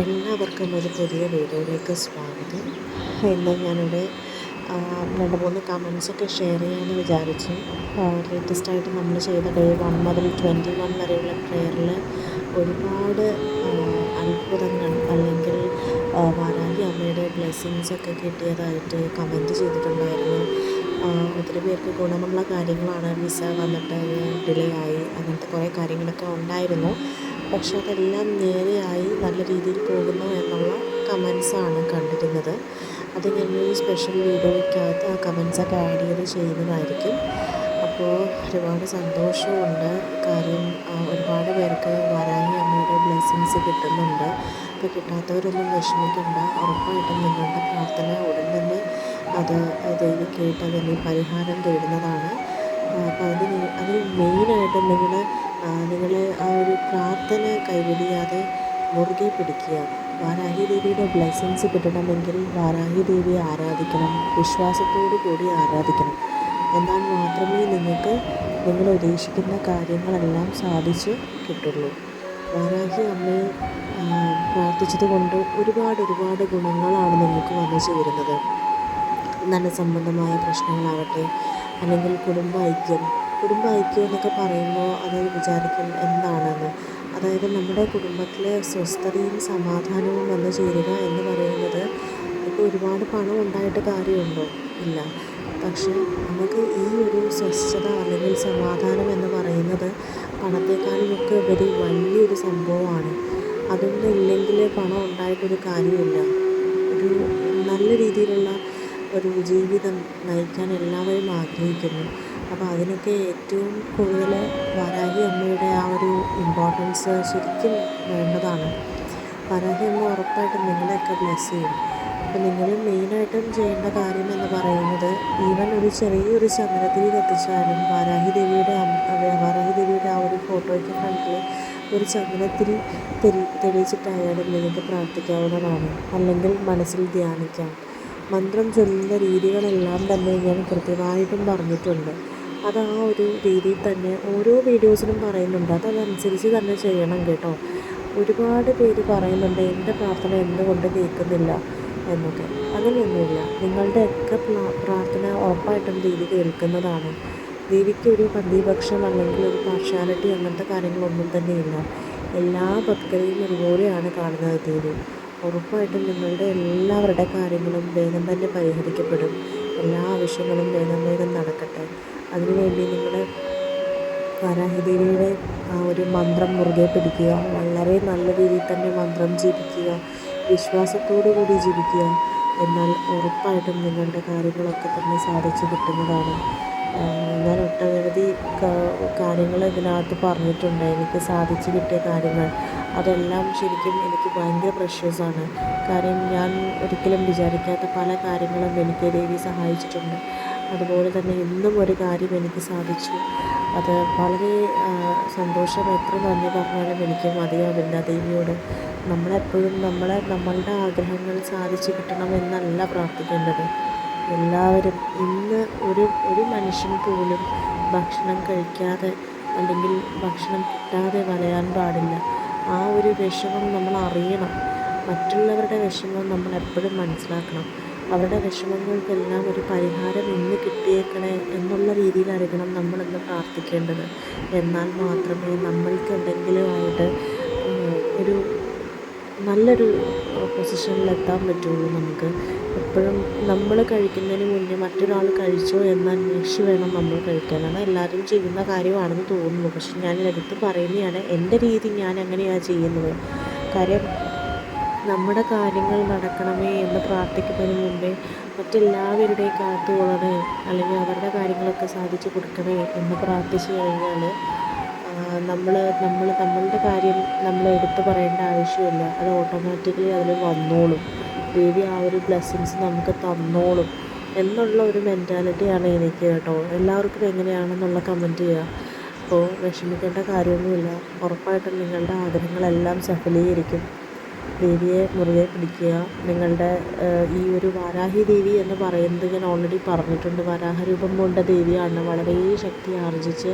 എല്ലാവർക്കും ഒരു പുതിയ വീഡിയോയിലേക്ക് സ്വാഗതം. ഇന്ന് ഞാനിവിടെ 2-3 കമൻസൊക്കെ ഷെയർ ചെയ്യാമെന്ന് വിചാരിച്ചു. ലേറ്റസ്റ്റായിട്ട് നമ്മൾ ചെയ്ത ഡേ 1 മുതൽ 21 വരെയുള്ള പ്രയറിൽ ഒരുപാട് അത്ഭുതങ്ങൾ അല്ലെങ്കിൽ വാരാഹി അമ്മയുടെ ബ്ലെസ്സിങ്സൊക്കെ കിട്ടിയതായിട്ട് കമൻറ്റ് ചെയ്തിട്ടുണ്ടായിരുന്നു. ഒത്തിരി പേർക്ക് ഗുണമുള്ള കാര്യങ്ങളാണ്. വിസ വന്നിട്ട് ഡിലേ ആയി, അങ്ങനത്തെ കുറേ കാര്യങ്ങളൊക്കെ ഉണ്ടായിരുന്നു. പക്ഷെ അതെല്ലാം നേരെയായി നല്ല രീതിയിൽ പോകുന്നു എന്നുള്ള കമൻസാണ് കണ്ടിരുന്നത്. അത് ഞാനൊരു സ്പെഷ്യൽ വീഡിയോയ്ക്കകത്ത് ആ കമൻസൊക്കെ ആഡ് ചെയ്ത് ചെയ്യുന്നതായിരിക്കും. അപ്പോൾ ഒരുപാട് സന്തോഷമുണ്ട്. കാര്യം ഒരുപാട് പേർക്ക് വാരാഹി അമ്മയുടെ ബ്ലെസ്സിങ്സ് കിട്ടുന്നുണ്ട്. അപ്പോൾ കിട്ടാത്തവരൊന്നും വിഷമിക്കണ്ട. ഉറപ്പായിട്ടും നിങ്ങളുടെ പ്രാർത്ഥന ഉടൻ തന്നെ അത് ദേവി കേട്ട് അതിന് പരിഹാരം തേടുന്നതാണ്. അപ്പോൾ അതിൽ മെയിനായിട്ടും നിങ്ങൾ ആ ഒരു പ്രാർത്ഥന കൈവിടിയാതെ മുറുകെ പിടിക്കുക. വാരാഹി ദേവിയുടെ ബ്ലെസ്സിങ്സ് കിട്ടണമെങ്കിൽ വാരാഹി ദേവിയെ ആരാധിക്കണം, വിശ്വാസത്തോടു കൂടി ആരാധിക്കണം. എന്നാൽ മാത്രമേ നിങ്ങൾ ഉദ്ദേശിക്കുന്ന കാര്യങ്ങളെല്ലാം സാധിച്ച് കിട്ടുള്ളൂ. വാരാഹി അമ്മയെ പ്രാർത്ഥിച്ചത് കൊണ്ട് ഒരുപാട് ഗുണങ്ങളാണ് നിങ്ങൾക്ക് വന്നു ചേരുന്നത്. ധനസംബന്ധമായ പ്രശ്നങ്ങളാവട്ടെ, അല്ലെങ്കിൽ കുടുംബ ഐക്യം എന്നൊക്കെ പറയുമ്പോൾ അത് വിചാരിക്കും എന്താണെന്ന്. അതായത് നമ്മുടെ കുടുംബത്തിലെ സ്വസ്ഥതയും സമാധാനവും വന്നു ചേരുക എന്ന് പറയുന്നത്, ഇപ്പോൾ ഒരുപാട് പണം ഉണ്ടായിട്ട് കാര്യമുണ്ടോ? ഇല്ല. പക്ഷേ നമുക്ക് ഈ ഒരു സ്വസ്ഥത അല്ലെങ്കിൽ സമാധാനം എന്ന് പറയുന്നത് പണത്തെക്കാളുമൊക്കെ ഉപരി വലിയൊരു സംഭവമാണ്. അതൊന്നും ഇല്ലെങ്കിൽ പണം ഉണ്ടായിട്ടൊരു കാര്യമില്ല. ഒരു നല്ല രീതിയിലുള്ള ഒരു ജീവിതം നയിക്കാൻ എല്ലാവരും ആഗ്രഹിക്കുന്നു. അപ്പോൾ അതിനൊക്കെ ഏറ്റവും കൂടുതൽ വാരാഹി അമ്മയുടെ ആ ഒരു ഇമ്പോർട്ടൻസ് ശരിക്കും വേണ്ടതാണ്. വാരാഹി അമ്മ ഉറപ്പായിട്ടും നിങ്ങളെയൊക്കെ ബ്ലെസ് ചെയ്യും. അപ്പോൾ നിങ്ങൾ മെയിനായിട്ടും ചെയ്യേണ്ട കാര്യം എന്ന് പറയുന്നത്, ഈവൻ ഒരു ചെറിയൊരു ചന്ദനത്തിരി കത്തിച്ചാലും വാരാഹി ദേവിയുടെ ആ ഒരു ഫോട്ടോയ്ക്ക് ഫ്രണ്ടിൽ ഒരു ചന്ദനത്തിരി തെളിയിച്ചിട്ടായാലും നിങ്ങൾക്ക് പ്രാർത്ഥിക്കാവുന്നതാണ്. അല്ലെങ്കിൽ മനസ്സിൽ ധ്യാനിക്കാം. മന്ത്രം ചൊല്ലുന്ന രീതികളെല്ലാം തന്നെ ഞാൻ കൃത്യമായിട്ടും പറഞ്ഞിട്ടുണ്ട്. അത് ആ ഒരു രീതിയിൽ തന്നെ ഓരോ വീഡിയോസിലും പറയുന്നുണ്ട്. അതനുസരിച്ച് തന്നെ ചെയ്യണം കേട്ടോ. ഒരുപാട് പേര് പറയുന്നുണ്ട് എൻ്റെ പ്രാർത്ഥന എന്തുകൊണ്ട് കേൾക്കുന്നില്ല എന്നൊക്കെ. അങ്ങനെയൊന്നുമില്ല. നിങ്ങളുടെയൊക്കെ പ്രാർത്ഥന ഉറപ്പായിട്ടും ദേവി കേൾക്കുന്നതാണ്. ദേവിക്ക് ഒരു പന്തിപക്ഷം അല്ലെങ്കിൽ ഒരു പാർഷ്യാലിറ്റി അങ്ങനത്തെ കാര്യങ്ങളൊന്നും തന്നെയില്ല. എല്ലാ ഭക്തരെയും ഒരുപോലെയാണ് കാണുന്നത് ദേവി. ഉറപ്പായിട്ടും നിങ്ങളുടെ എല്ലാവരുടെ കാര്യങ്ങളും വേഗം തന്നെ പരിഹരിക്കപ്പെടും. എല്ലാ ആവശ്യങ്ങളും വേഗം നടക്കട്ടെ. അതിനുവേണ്ടി നിങ്ങൾ വാരാഹി ദേവിയുടെ ആ ഒരു മന്ത്രം മുറുകെ പിടിക്കുക. വളരെ നല്ല രീതിയിൽ തന്നെ മന്ത്രം ജപിക്കുക. വിശ്വാസത്തോടു കൂടി ജപിക്കുക. എന്നാൽ ഉറപ്പായിട്ടും നിങ്ങളുടെ കാര്യങ്ങളൊക്കെ തന്നെ സാധിച്ചു കിട്ടുന്നതാണ്. ഞാൻ ഒട്ടനവധി കാര്യങ്ങൾ ഇതിനകത്ത് പറഞ്ഞിട്ടുണ്ട്. എനിക്ക് സാധിച്ചു കിട്ടിയ കാര്യങ്ങൾ അതെല്ലാം ശരിക്കും എനിക്ക് ഭയങ്കര പ്രഷ്യസാണ്. കാര്യം ഞാൻ ഒരിക്കലും വിചാരിക്കാത്ത പല കാര്യങ്ങളും എനിക്ക് ദേവി സഹായിച്ചിട്ടുണ്ട്. അതുപോലെ തന്നെ ഇന്നും ഒരു കാര്യം എനിക്ക് സാധിച്ചു. അത് വളരെ സന്തോഷം. എത്ര നന്ദി പറഞ്ഞാലും എനിക്ക് മതിയാവില്ല ദേവിയോട്. നമ്മളെപ്പോഴും നമ്മളുടെ ആഗ്രഹങ്ങൾ സാധിച്ചു കിട്ടണമെന്നല്ല പ്രാർത്ഥിക്കേണ്ടത്. എല്ലാവരും ഇന്ന് ഒരു മനുഷ്യൻ പോലും ഭക്ഷണം കഴിക്കാതെ അല്ലെങ്കിൽ ഭക്ഷണം കിട്ടാതെ വലയാൻ പാടില്ല. ആ ഒരു വിഷമം നമ്മൾ അറിയണം. മറ്റുള്ളവരുടെ വിഷമം നമ്മൾ എപ്പോഴും മനസ്സിലാക്കണം. അവരുടെ വിഷമങ്ങൾക്കെല്ലാം ഒരു പരിഹാരം ഇന്ന് കിട്ടിയേക്കണേ എന്നുള്ള രീതിയിലായിരിക്കണം നമ്മളിന്ന് പ്രാർത്ഥിക്കേണ്ടത്. എന്നാൽ മാത്രമേ നമ്മൾക്ക് എന്തെങ്കിലുമായിട്ട് ഒരു നല്ലൊരു പൊസിഷനിലെത്താൻ പറ്റുള്ളൂ. നമുക്ക് എപ്പോഴും നമ്മൾ കഴിക്കുന്നതിന് മുന്നേ മറ്റൊരാൾ കഴിച്ചോ എന്ന് അന്വേഷിച്ച് വേണം നമ്മൾ കഴിക്കാൻ. അത് എല്ലാവരും ചെയ്യുന്ന കാര്യമാണെന്ന് തോന്നുന്നു. പക്ഷെ ഞാൻ എടുത്ത് പറയുന്നതാണ്, എൻ്റെ രീതി ഞാൻ അങ്ങനെയാണ് ചെയ്യുന്നത്. കാര്യം നമ്മുടെ കാര്യങ്ങൾ നടക്കണമേ എന്ന് പ്രാർത്ഥിക്കുന്നതിന് മുമ്പേ മറ്റെല്ലാവരുടെയും കാത്തുകൊള്ളണേ അല്ലെങ്കിൽ അവരുടെ കാര്യങ്ങളൊക്കെ സാധിച്ചു കൊടുക്കണേ എന്ന് പ്രാർത്ഥിച്ചു കഴിഞ്ഞാൽ നമ്മളുടെ കാര്യം നമ്മൾ എടുത്തു പറയേണ്ട ആവശ്യമില്ല. അത് ഓട്ടോമാറ്റിക്കലി അതിൽ വന്നോളും. ദേവി ആ ഒരു ബ്ലെസ്സിങ്സ് നമുക്ക് തന്നോളും എന്നുള്ള ഒരു മെൻറ്റാലിറ്റിയാണ് എനിക്ക് കേട്ടോ. എല്ലാവർക്കും എങ്ങനെയാണെന്നുള്ള കമൻറ്റ് ചെയ്യുക. അപ്പോൾ വിഷമിക്കേണ്ട കാര്യമൊന്നുമില്ല. ഉറപ്പായിട്ടും നിങ്ങളുടെ ആഗ്രഹങ്ങളെല്ലാം സഫലീകരിക്കും. ദേവിയെ മുറുകെ പിടിക്കുക. നിങ്ങളുടെ ഈ ഒരു വാരാഹി ദേവി എന്ന് പറയുന്നത് ഞാൻ ഓൾറെഡി പറഞ്ഞിട്ടുണ്ട്. വരാഹരൂപം കൊണ്ട ദേവിയാണ്. വളരെ ശക്തി ആർജിച്ച്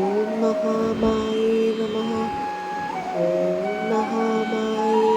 ഓം മഹാമായേ നമഃ. ഓം മഹാമായേ